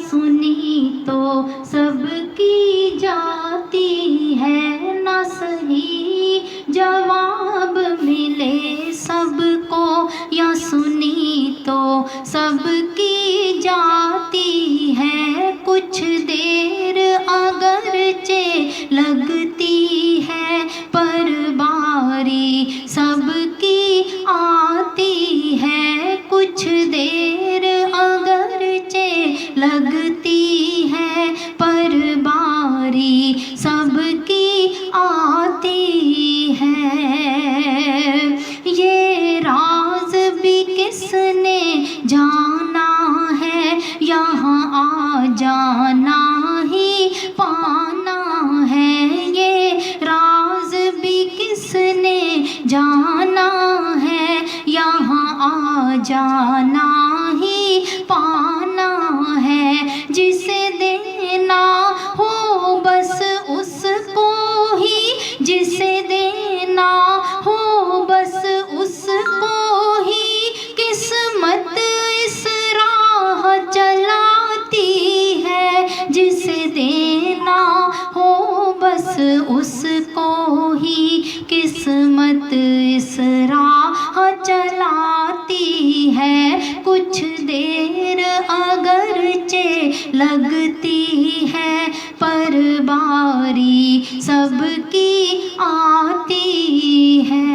سنی تو سب کی جاتی ہے، نہ صحیح جواب ملے سب کو، یا سنی تو سب کی جاتی ہے، کچھ دیر اگرچہ لگتی ہے پر باری سب کی آتی ہے، کچھ دیر اگرچہ لگتی ہے پر باری سب کی آتی ہے۔ یہ راز بھی کس نے جانا ہے، یہاں آ جانا ہی پانا ہے، یہ راز بھی کس نے جانا ہے، یہاں آ جانا ہی پانا ہے، جسے دینا ہو بس اس کو ہی، جسے دینا ہو بس اس کو ہی، قسمت اس راہ چلاتی ہے، جسے دینا ہو بس اس کو ہی، قسمت اس راہ چلاتی ہے، کچھ دیر اگرچہ لگتی ہے پر باری سب کی آتی ہے۔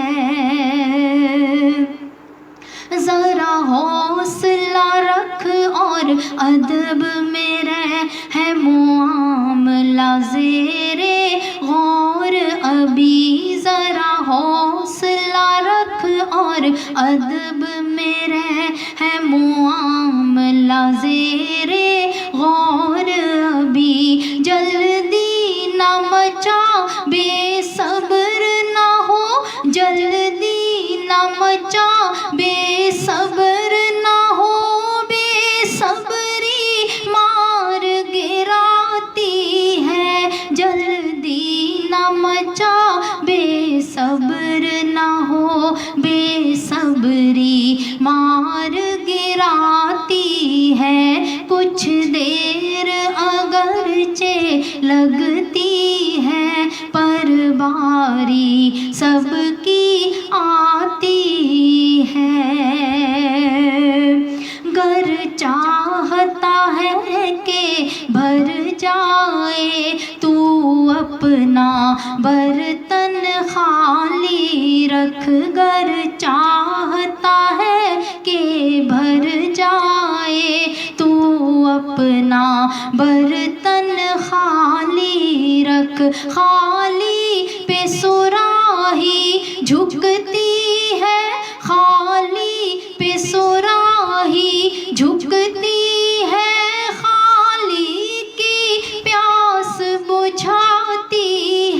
ذرا حوصلہ رکھ اور ادب میں رہ، ہے معاملہ زیر غور ابھی، ذرا حوصلہ رکھ اور ادب میں رہ، ہے معاملہ زیر غور ابھی، جلدی نہ مچا بے صبر نہ ہو، جلدی نہ مچا بے صبر نہ ہو، بے صبری مار گراتی ہے، جلدی نہ مچا بے صبر نہ ہو، بے صبری مار گراتی ہے، کچھ دیر اگرچہ لگتی ہے پر باری سب کی آتی ہے۔ گر چاہتا ہے کہ بھر جائے تو اپنا برتن خالی رکھ، گر چاہتا ہے کہ بھر جائے تو اپنا برتن خالی رکھ، خالی پہ صراحی جھکتی ہے، خالی پہ صراحی جھکتی ہے، خالی کی پیاس بجھاتی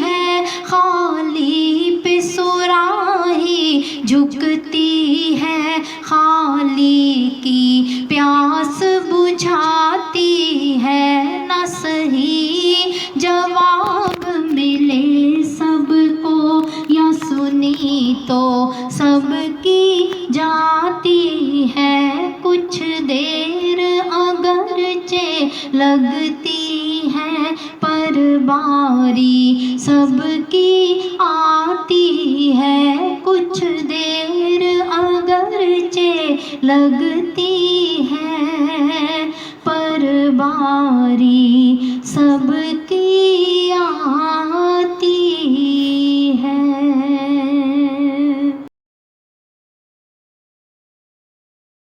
ہے، خالی پہ صراحی جھکتی ہے، خالی کی پیاس بجھاتی ہے، نہ صحیح جواب ملے سب کو، یا سنی تو سب کی جاتی ہے، کچھ دیر اگرچہ لگتی ہے پر باری سب کی آتی ہے، کچھ دیر اگرچہ لگتی ہے پر باری سب کی